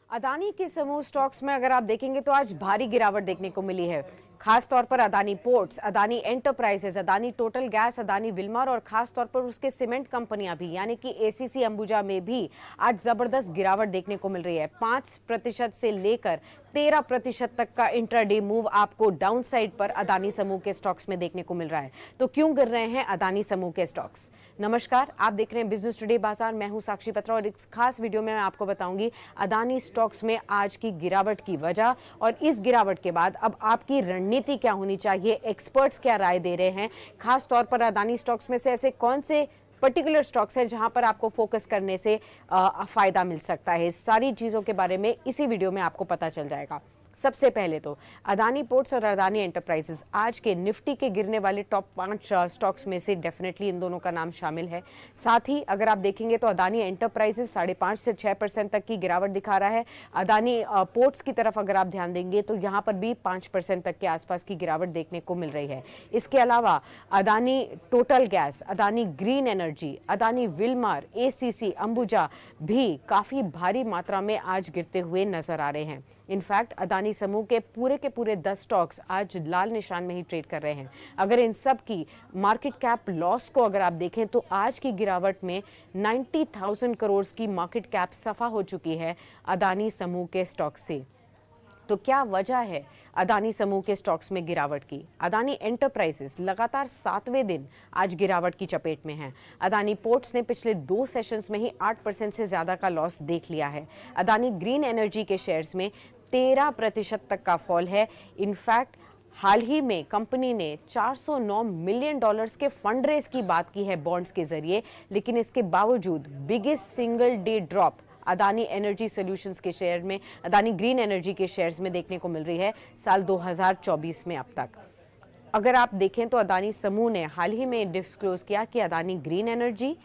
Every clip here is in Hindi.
अदानी के समूह स्टॉक्स में अगर आप देखेंगे तो आज भारी गिरावट देखने को मिली है। खास तौर पर Adani ports, Adani enterprises, Adani total gas, Adani Wilmer और खास तौर पर उसके सीमेंट कंपनियां भी यानी कि एसीसी अंबुजा में भी आज जबरदस्त गिरावट देखने को मिल रही है। 5% से लेकर 13% तक का इंट्राडे मूव आपको डाउन साइड पर अदानी समूह के स्टॉक्स में देखने को मिल रहा है। तो क्यों गिर रहे हैं अदानी समूह के स्टॉक्स? नमस्कार, आप देख रहे हैं बिजनेस टुडे बाजार। मैं हूं साक्षी पत्रा और इस खास वीडियो में मैं आपको बताऊंगी अदानी स्टॉक्स में आज की गिरावट की वजह और इस गिरावट के बाद अब आपकी रणनीति क्या होनी चाहिए, एक्सपर्ट्स क्या राय दे रहे हैं। खास तौर पर अदानी स्टॉक्स में से ऐसे कौन से पर्टिकुलर स्टॉक्स हैं जहां पर आपको फोकस करने से फायदा मिल सकता है। सारी चीजों के बारे में इसी वीडियो में आपको पता चल जाएगा। सबसे पहले तो अदानी पोर्ट्स और अदानी एंटरप्राइजेस आज के निफ्टी के गिरने वाले टॉप 5 स्टॉक्स में से डेफिनेटली इन दोनों का नाम शामिल है। साथ ही अगर आप देखेंगे तो अदानी एंटरप्राइजेस 5.5 से 6% तक की गिरावट दिखा रहा है। अदानी पोर्ट्स की तरफ अगर आप ध्यान देंगे तो यहाँ पर भी 5% तक के आसपास की गिरावट देखने को मिल रही है। इसके अलावा Adani total gas, Adani green energy, Adani Wilmer, ACC Ambuja भी काफी भारी मात्रा में आज गिरते हुए नजर आ रहे हैं। इनफैक्ट अदानी समूह के पूरे 10 स्टॉक्स आज लाल निशान में ही ट्रेड कर रहे हैं। अगर इन सब की मार्केट कैप लॉस को अगर आप देखें तो आज की गिरावट में 90,000 करोड़ की मार्केट कैप सफा हो चुकी है अदानी समूह के स्टॉक से। तो क्या वजह है अदानी समूह के स्टॉक्स में गिरावट की? अदानी एंटरप्राइजेस लगातार 7वें दिन आज गिरावट की चपेट में है। अदानी पोर्ट्स ने पिछले 2 सेशंस में ही 8% से ज्यादा का लॉस देख लिया है। अदानी ग्रीन एनर्जी के शेयर्स में 13% तक का फॉल है। इनफैक्ट हाल ही में कंपनी ने $409 मिलियन के फंड रेज की बात की है बॉन्ड्स के जरिए, लेकिन इसके बावजूद biggest single day drop Adani energy solutions के शेयर में, अदानी ग्रीन एनर्जी के शेयर्स में देखने को मिल रही है साल 2024 में अब तक। अगर आप देखें तो अदानी समूह ने हाल ही में डिस्क्लोज किया कि अदानी ग्रीन एनर्जी,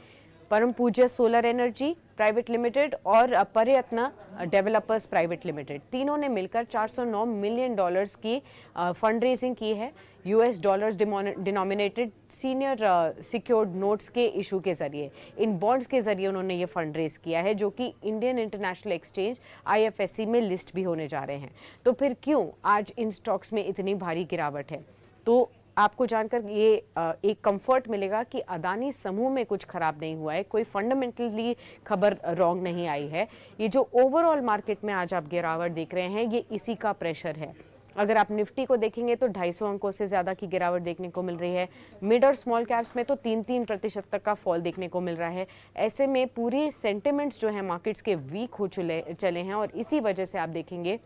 परम पूज्य सोलर एनर्जी प्राइवेट लिमिटेड और प्रयत्न डेवलपर्स प्राइवेट लिमिटेड तीनों ने मिलकर $409 मिलियन की फंड रेजिंग की है US dollars denominated senior secured notes के इशू के जरिए। इन बॉन्ड्स के जरिए उन्होंने ये फंड रेज किया है जो कि इंडियन इंटरनेशनल एक्सचेंज IFSC में लिस्ट भी होने जा रहे हैं। तो फिर क्यों आज इन स्टॉक्स में इतनी भारी गिरावट है? तो आपको जानकर ये एक कंफर्ट मिलेगा कि अदानी समूह में कुछ खराब नहीं हुआ है, कोई फंडामेंटली खबर रॉन्ग नहीं आई है। ये जो ओवरऑल मार्केट में आज आप गिरावट देख रहे हैं ये इसी का प्रेशर है। अगर आप निफ्टी को देखेंगे तो 250 अंकों से ज्यादा की गिरावट देखने को मिल रही है। मिड और स्मॉल कैप्स में तो 3% तक का फॉल देखने को मिल रहा है। ऐसे में पूरी सेंटिमेंट्स जो है मार्केट्स के वीक हो चले हैं और इसी वजह से आप देखेंगे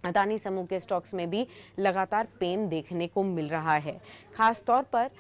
अदानी समूह के स्टॉक्स में भी लगातार पेन देखने को मिल रहा है। खास तौर पर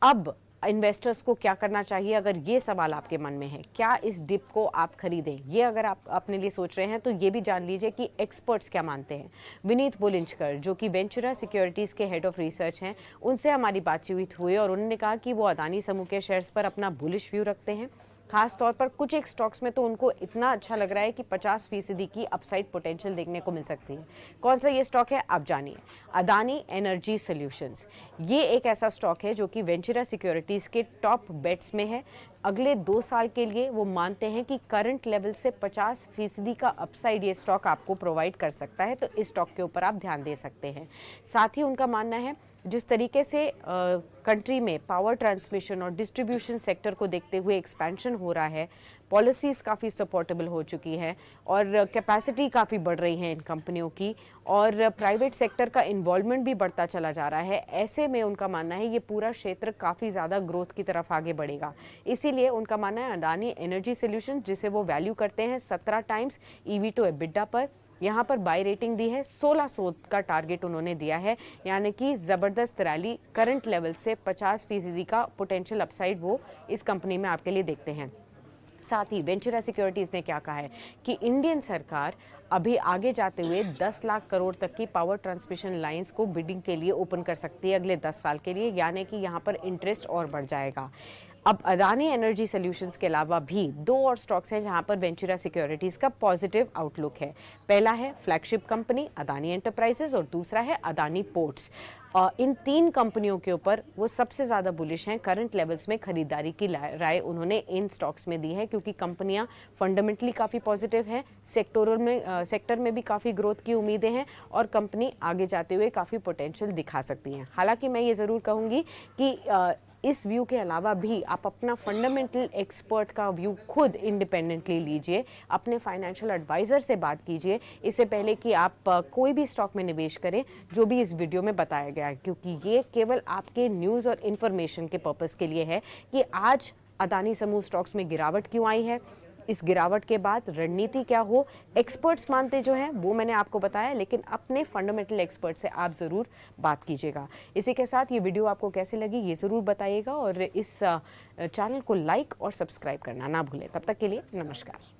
अब इन्वेस्टर्स को क्या करना चाहिए, अगर ये सवाल आपके मन में है, क्या इस डिप को आप खरीदें, ये अगर आप अपने लिए सोच रहे हैं तो ये भी जान लीजिए कि एक्सपर्ट्स क्या मानते हैं। विनीत बुलिंचकर जो कि वेंचुरा सिक्योरिटीज़ के हेड ऑफ रिसर्च हैं, उनसे हमारी बातचीत हुई और उन्होंने कहा कि वो अदानी समूह के शेयर्स पर अपना बुलिश व्यू रखते हैं। खास तौर पर कुछ एक स्टॉक्स में तो उनको इतना अच्छा लग रहा है कि 50% की अपसाइड पोटेंशियल देखने को मिल सकती है। कौन सा ये स्टॉक है आप जानिए। अदानी एनर्जी सॉल्यूशंस, ये एक ऐसा स्टॉक है जो कि वेंचुरा सिक्योरिटीज़ के टॉप बेट्स में है। अगले 2 साल के लिए वो मानते हैं कि करंट लेवल से 50% का अपसाइड ये स्टॉक आपको प्रोवाइड कर सकता है, तो इस स्टॉक के ऊपर आप ध्यान दे सकते हैं। साथ ही उनका मानना है जिस तरीके से कंट्री में पावर ट्रांसमिशन और डिस्ट्रीब्यूशन सेक्टर को देखते हुए एक्सपेंशन हो रहा है, पॉलिसीज़ काफ़ी सपोर्टेबल हो चुकी है और कैपेसिटी काफ़ी बढ़ रही है इन कंपनियों की और प्राइवेट सेक्टर का इन्वॉल्वमेंट भी बढ़ता चला जा रहा है। ऐसे में उनका मानना है ये पूरा क्षेत्र काफ़ी ज़्यादा ग्रोथ की तरफ आगे बढ़ेगा। इसीलिए उनका मानना है अदानी एनर्जी सॉल्यूशंस, जिसे वो वैल्यू करते हैं 17 टाइम्स EV टू EBITDA पर, यहाँ पर बाय रेटिंग दी है, 1600 का टारगेट उन्होंने दिया है, यानी कि ज़बरदस्त रैली करंट लेवल से 50% का पोटेंशियल अपसाइड वो इस कंपनी में आपके लिए देखते हैं। साथ ही वेंचुरा सिक्योरिटीज़ ने क्या कहा है कि इंडियन सरकार अभी आगे जाते हुए 10 लाख करोड़ तक की पावर ट्रांसमिशन लाइंस को बिडिंग के लिए ओपन कर सकती है अगले 10 साल के लिए, यानी कि यहाँ पर इंटरेस्ट और बढ़ जाएगा। अब अदानी एनर्जी सॉल्यूशंस के अलावा भी दो और स्टॉक्स हैं जहां पर वेंचुरा सिक्योरिटीज का पॉजिटिव आउटलुक है। पहला है फ्लैगशिप कंपनी अदानी एंटरप्राइजेज और दूसरा है अदानी पोर्ट्स। इन तीन कंपनियों के ऊपर वो सबसे ज़्यादा बुलिश हैं। करंट लेवल्स में खरीदारी की राय उन्होंने इन स्टॉक्स में दी है क्योंकि कंपनियां फंडामेंटली काफ़ी पॉजिटिव हैं, सेक्टर में भी काफ़ी ग्रोथ की उम्मीदें हैं और कंपनी आगे जाते हुए काफ़ी पोटेंशियल दिखा सकती हैं। हालांकि मैं ये ज़रूर कहूँगी कि इस व्यू के अलावा भी आप अपना फंडामेंटल एक्सपर्ट का व्यू खुद इंडिपेंडेंटली लीजिए, अपने फाइनेंशियल एडवाइज़र से बात कीजिए इससे पहले कि आप कोई भी स्टॉक में निवेश करें जो भी इस वीडियो में बताया गया है, क्योंकि ये केवल आपके न्यूज़ और इन्फॉर्मेशन के पर्पज़ के लिए है कि आज अदानी समूह स्टॉक्स में गिरावट क्यों आई है, इस गिरावट के बाद रणनीति क्या हो। एक्सपर्ट्स मानते जो हैं वो मैंने आपको बताया, लेकिन अपने फंडामेंटल एक्सपर्ट से आप ज़रूर बात कीजिएगा। इसी के साथ ये वीडियो आपको कैसे लगी ये ज़रूर बताइएगा और इस चैनल को लाइक और सब्सक्राइब करना ना भूलें। तब तक के लिए नमस्कार।